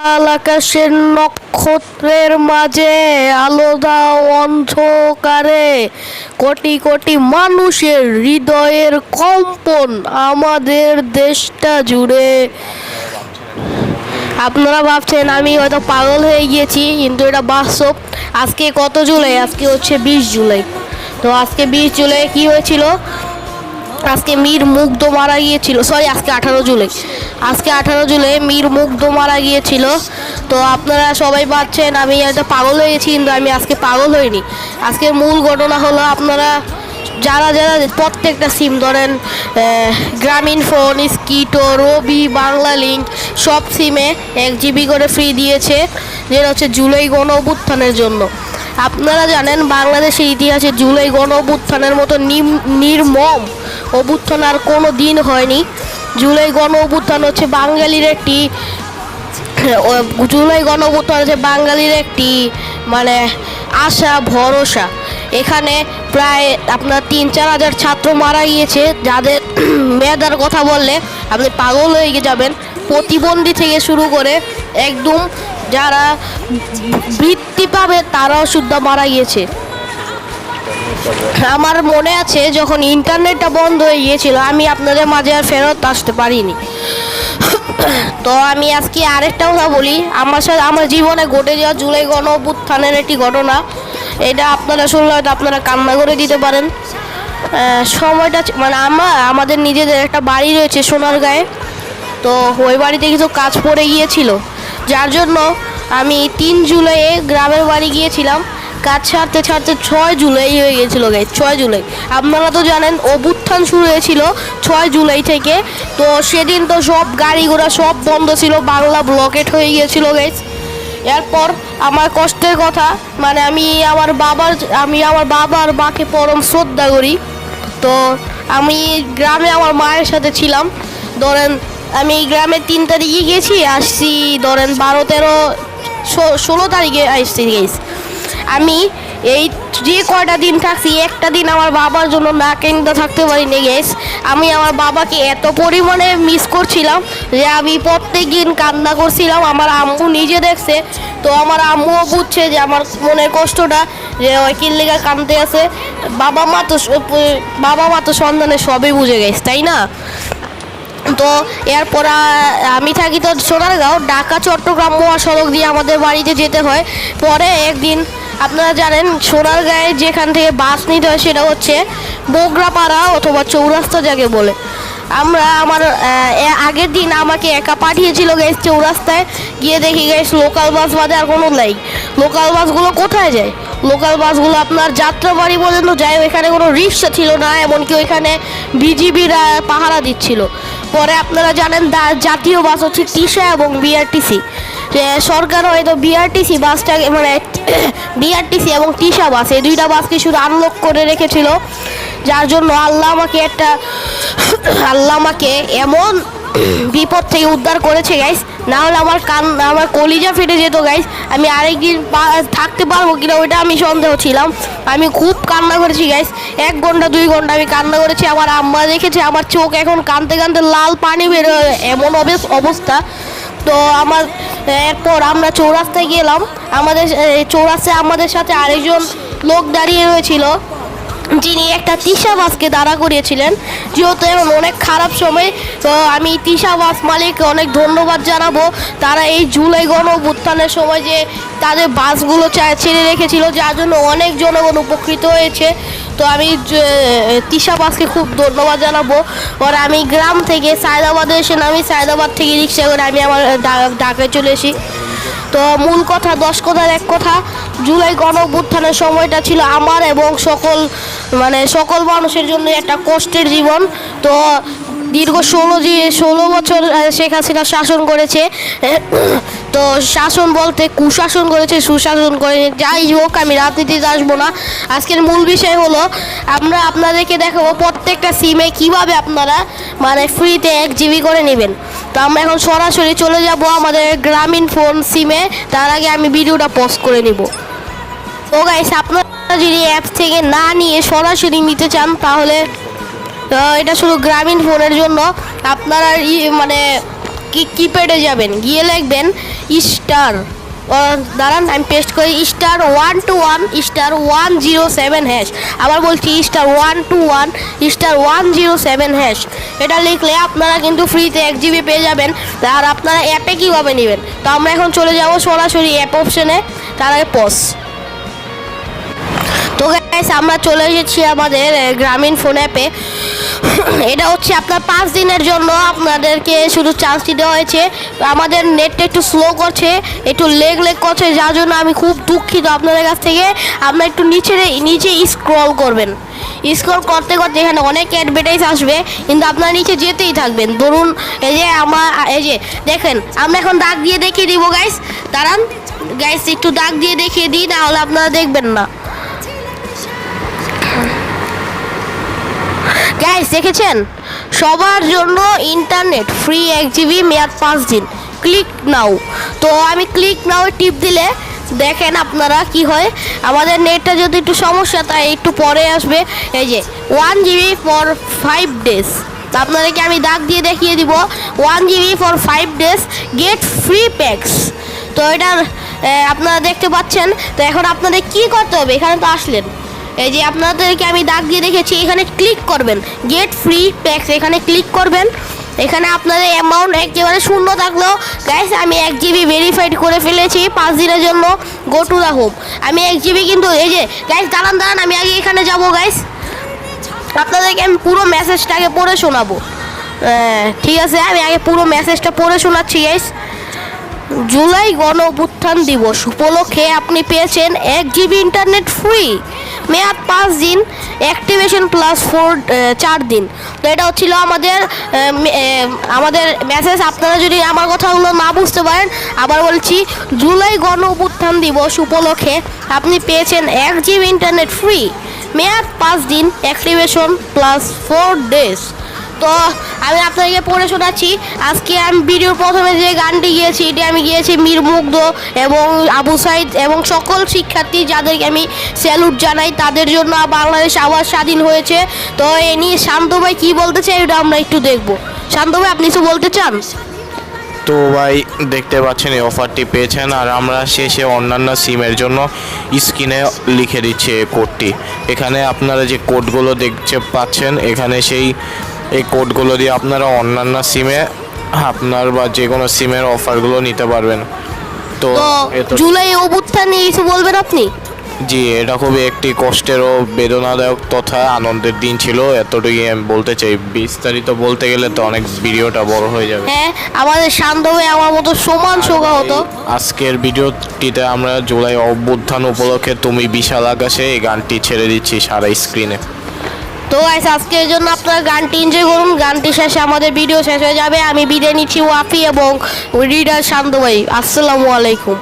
আকাশের নক্ষত্রের মাঝে আলো দাও অন্ধকারে, কোটি কোটি মানুষের হৃদয়ের কম্পন আমাদের দেশটা জুড়ে। আপনারা ভাবছেন আমি হয়তো পাগল হয়ে গিয়েছি, কিন্তু এটা বাস্তব। আজকে কত জুলাই? আজকে হচ্ছে 20 জুলাই। তো আজকে 20 জুলাই কি হয়েছিল? আজকে মীর মুগ্ধ মারা গিয়েছিল। সরি, আজকে 18 জুলাই। আজকে 18 জুলাই মীর মুগ্ধ মারা গিয়েছিল। তো আপনারা সবাই ভাবছেন আমি হয়তো পাগল হয়ে গেছি, কিন্তু আমি আজকে পাগল হইনি। আজকের মূল ঘটনা হলো, আপনারা যারা যারা প্রত্যেকটা সিম ধরেন, গ্রামীণ ফোন, স্কিটো, রবি, বাংলা লিঙ্ক, সব সিমে 1 জিবি করে ফ্রি দিয়েছে, যেটা হচ্ছে জুলাই গণ অভ্যুত্থানের জন্য। আপনারা জানেন বাংলাদেশের ইতিহাসে জুলাই গণ অভ্যুত্থানের মতো নির্মম অভ্যুত্থান আর কোনো দিন হয়নি। জুলাই গণ অভ্যুত্থান হচ্ছে বাঙালির একটি মানে আশা ভরসা। এখানে প্রায় আপনার 3-4 হাজার ছাত্র মারা গিয়েছে, যাদের মেধার কথা বললে আপনি পাগল হয়ে যাবেন। প্রতিবন্ধী থেকে শুরু করে একদম যারা বৃত্তি পাবে তারাও শুদ্ধ মারা গিয়েছে। আমার মনে আছে যখন ইন্টারনেটটা বন্ধ হয়ে গিয়েছিল, আমি আপনাদের মাঝে আর ফেরত আসতে পারিনি। তো আমি আজকে আরেকটা কথা বলি, আমার জীবনে ঘটে যাওয়া জুলাই গণ অভ্যুত্থানের একটি ঘটনা। এটা আপনারা শুনলে হয়তো আপনারা কান্না করে দিতে পারেন। সময়টা মানে আমাদের নিজেদের একটা বাড়ি রয়েছে সোনারগাঁয়ে। তো ওই বাড়িতে কিছু কাজ পড়ে গিয়েছিল, যার জন্য আমি 3 জুলাইয়ে গ্রামের বাড়ি গিয়েছিলাম। কাজ ছাড়তে ছাড়তে 6 জুলাই হয়ে গেছিলো গাইজ। 6 জুলাই আপনারা তো জানেন অভ্যুত্থান শুরু হয়েছিল 6 জুলাই থেকে। তো সেদিন তো সব গাড়ি ঘোড়া সব বন্ধ ছিল, বাংলা ব্লকেট হয়ে গিয়েছিল গাইজ। এরপর আমার কষ্টের কথা, মানে আমি আমার বাবা আর মাকে পরম শ্রদ্ধা করি। তো আমি গ্রামে আমার মায়ের সাথে ছিলাম। ধরেন আমি গ্রামে 3 তারিখে গেছি, আসছি ধরেন 12-13-16 তারিখে আসছি গাইজ। আমি এই যে কয়টা দিন থাকছি, একটা দিন আমার বাবার জন্য না কেন্দ্র থাকতে পারিনি গাইস। আমি আমার বাবাকে এত পরিমাণে মিস করছিলাম যে আমি প্রত্যেক দিন কান্না করছিলাম। আমার আম্মু নিজে দেখছে, তো আমার আম্মুও বুঝছে যে আমার মনের কষ্টটা, যে ওই কিল্লিগা কাঁদতে আছে। বাবা মা তো সন্তানের সবই বুঝে গেছে, তাই না? তো এরপর আমি থাকি তো সোনারগাঁও, ঢাকা চট্টগ্রাম মহাসড়ক দিয়ে আমাদের বাড়িতে যেতে হয়। পরে একদিন আপনারা জানেন সোনারগাঁয়ে যেখান থেকে বাস নিতে হয় সেটা হচ্ছে বগরাপাড়া অথবা চৌরাস্তা যাকে বলে। আমার আগের দিন আমাকে একা পাঠিয়েছিল গাইস চৌরাস্তায়। গিয়ে দেখি গাইস লোকাল বাস বাদে আর কোনো নাই। লোকাল বাসগুলো কোথায় যায়? লোকাল বাসগুলো আপনার যাত্রাবাড়ি পর্যন্ত যায়। ওইখানে কোনো রিক্সা ছিল না, এমনকি ওইখানে বিজিবিরা পাহারা দিচ্ছিল। পরে আপনারা জানেন জাতীয় বাস হচ্ছে তিশা এবং বিআরটিসি। সরকার হয়তো বিআরটিসি বাসটাকে মানে বিআরটিসি এবং তিশা বাস, এই 2টা বাসকে শুধু আনলক করে রেখেছিল, যার জন্য আল্লাহ আমাকে এমন বিপদ থেকে উদ্ধার করেছে গাইস। না হলে আমার কলিজা ফেটে যেত গাইস। আমি আরেকদিন থাকতে পারবো কিনা ওইটা আমি সন্দেহ ছিলাম। আমি খুব কান্না করেছি গাইস, 1 ঘন্টা 2 ঘন্টা আমি কান্না করেছি। আমার আম্মা দেখেছে, আমার চোখ এখন কাঁদতে কাঁদতে লাল পানি বের এমন অবস্থা। তো এরপর আমরা চৌরাস্তায় গেলাম। চৌরাস্তায় আমাদের সাথে আরেকজন লোক দাঁড়িয়ে রয়েছিল, যিনি একটা তিশা বাসকে দাঁড়া করিয়েছিলেন। যেহেতু এখন অনেক খারাপ সময়, তো আমি তিশা বাস মালিককে অনেক ধন্যবাদ জানাবো। তারা এই জুলাই গণ অভ্যুত্থানের সময় যে তাদের বাসগুলো ছেড়ে রেখেছিল, যার জন্য অনেক জনগণ উপকৃত হয়েছে। তো আমি তিশা বাসকে খুব ধন্যবাদ জানাবো। আর আমি গ্রাম থেকে সায়দাবাদে এসে সায়দাবাদ থেকে রিক্সা করে আমি আমার ঢাকায় চলে এসি। তো মূল কথা, 10 কথার 1 কথা, জুলাই গণ অভ্যুত্থানের সময়টা ছিল আমার এবং সকল মানুষের জন্য একটা কষ্টের জীবন। তো দীর্ঘ 16 বছর শেখ হাসিনা শাসন করেছে। তো শাসন বলতে কুশাসন করেছে, সুশাসন করেছে। যাই হোক, আমি রাজনীতিতে আসবো না। আজকের মূল বিষয় হলো আমরা আপনাদেরকে দেখাবো প্রত্যেকটা সিমে কিভাবে আপনারা ফ্রিতে 1 জিবি করে নেবেন। তো আমরা এখন সরাসরি চলে যাব আমাদের গ্রামীণ ফোন সিমে। তার আগে আমি ভিডিওটা পজ করে নিব। তো গাইস, আপনারা যদি অ্যাপ থেকে না নিয়ে সরাসরি নিতে চান, তাহলে এটা শুধু গ্রামীণ ফোনের জন্য। আপনারা কিপ্যাডে যাবেন, গিয়ে লিখবেন স্টার, দাঁড়ান আমি পেস্ট করি, *121*107#। আবার বলছি *121*107#। এটা লিখলে আপনারা কিন্তু ফ্রিতে 1 GB পেয়ে যাবেন। আর আপনারা অ্যাপে কীভাবে নেবেন, তো আমরা এখন চলে যাব সরাসরি অ্যাপ অপশনে। তার আগে পজ। তো গাইস আমরা চলে এসেছি আমাদের গ্রামীণ ফোন অ্যাপে। এটা হচ্ছে আপনার 5 দিনের জন্য আপনাদেরকে শুধু চান্সটি দেওয়া হয়েছে। আমাদের নেটটা একটু স্লো করছে, একটু লেগ করছে, যার জন্য আমি খুব দুঃখিত আপনাদের কাছ থেকে। আপনারা একটু নিচে স্ক্রল করবেন। স্ক্রল করতে করতে এখানে অনেক অ্যাডভার্টাইজ আসবে, কিন্তু আপনারা নিচে যেতেই থাকবেন। ধরুন এই যে দেখেন, আমরা এখন দাগ দিয়ে দেখিয়ে দিব গাইস। দাঁড়ান গাইস, একটু দাগ দিয়ে দেখিয়ে দিই, নাহলে আপনারা দেখবেন না। গাইস দেখেছেন, সবার জন্য ইন্টারনেট ফ্রি 1 GB, মেয়াদ 5 দিন, ক্লিক নাও। তো আমি ক্লিক নাও টিপ দিলে দেখেন আপনারা কি হয়। আমাদের নেটটা যদি একটু সমস্যা, তাই একটু পরে আসবে। এই যে 1 GB ফর 5 ডেজ, আপনাদেরকে আমি দাগ দিয়ে দেখিয়ে দিব। 1 GB for 5 days, gate free packs. তো এটা আপনারা দেখতে পাচ্ছেন। তো এখন আপনাদের কি করতে হবে, এখানে তো আসলেন, এই যে আপনাদেরকে আমি দাগ দিয়ে দেখেছি, এখানে ক্লিক করবেন, গেট ফ্রি প্যাকস, এখানে ক্লিক করবেন। এখানে আপনাদের অ্যামাউন্ট একেবারে শূন্য থাকলেও গাইস আমি 1 GB ভেরিফাইড করে ফেলেছি 5 দিনের জন্য। গো টু দ্য হোম, আমি 1 GB কিন্তু এই যে গাইস দাঁড়ান আমি আগে এখানে যাব গাইস, আপনাদেরকে আমি পুরো মেসেজটাকে পড়ে শোনাবো। ঠিক আছে, আমি আগে পুরো মেসেজটা পড়ে শোনাচ্ছি গাইস। জুলাই গণ অভ্যুত্থান দিবস উপলক্ষে আপনি পেয়েছেন 1 GB ইন্টারনেট ফ্রি, মেয়াদ 5 দিন, অ্যাক্টিভেশন প্লাস 4 দিন। তো এটা হচ্ছিল আমাদের মেসেজ। আপনারা যদি আমার কথাগুলো না বুঝতে পারেন, আবার বলছি, জুলাই গণ অভ্যুত্থান দিবস উপলক্ষে আপনি পেয়েছেন 1 GB ইন্টারনেট ফ্রি, মেয়াদ 5 দিন, অ্যাক্টিভেশন প্লাস 4 ডেজ। তো আমি আপনাদেরকে পড়ে শোনাচ্ছি। আজকে আমি ভিডিওর প্রথমে যে গানটি গিয়েছি, এটি আমি গিয়েছি মীর মুগ্ধ এবং আবু সাইদ এবং সকল শিক্ষার্থী যাদেরকে আমি স্যালুট জানাই, তাদের জন্য বাংলাদেশ আবার স্বাধীন হয়েছে। তো এ নিয়ে শান্ত ভাই কী বলতে চাই, এটা আমরা একটু দেখবো। শান্ত ভাই, আপনি কিছু বলতে চান? তো ভাই দেখতে পাচ্ছেন এই অফারটি পেয়েছেন, আর আমরা শেষে অন্যান্য সিমের জন্য স্ক্রিনে লিখে দিচ্ছি এই কোডটি। এখানে আপনারা যে কোডগুলো দেখতে পাচ্ছেন, এখানে এই কোডগুলো দিয়ে আপনারা অন্যান্য সিমে আপনার বা যে কোনো সিমের অফারগুলো নিতে পারবেন। তো জুলাই অভ্যুত্থান নিয়ে কিছু বলবেন আপনি? জি, এটা খুবই একটি কষ্টের ও বেদনাদায়ক তথা আনন্দের দিন ছিল, এতটুকুই আমি বলতে চাই। বিস্তারিত বলতে গেলে তো অনেক ভিডিওটা বড় হয়ে যাবে। হ্যাঁ, আমাদের শান্ত হয়ে আমার মতো সমান শোকা হতো। আজকের ভিডিওটিতে আমরা জুলাই অভ্যুত্থান উপলক্ষে তুমি বিশাল আকাশে এই গানটি ছেড়ে দিচ্ছি সারা স্ক্রিনে। তো গাইস আজকের জন্য আপনারা গানটি এনজয় করুন। গানটি শেষে আমাদের ভিডিও শেষ হয়ে যাবে। আমি বিদায় নিচ্ছি ওয়াফি এবং রিডার শান্ত ভাই। আসসালামু আলাইকুম।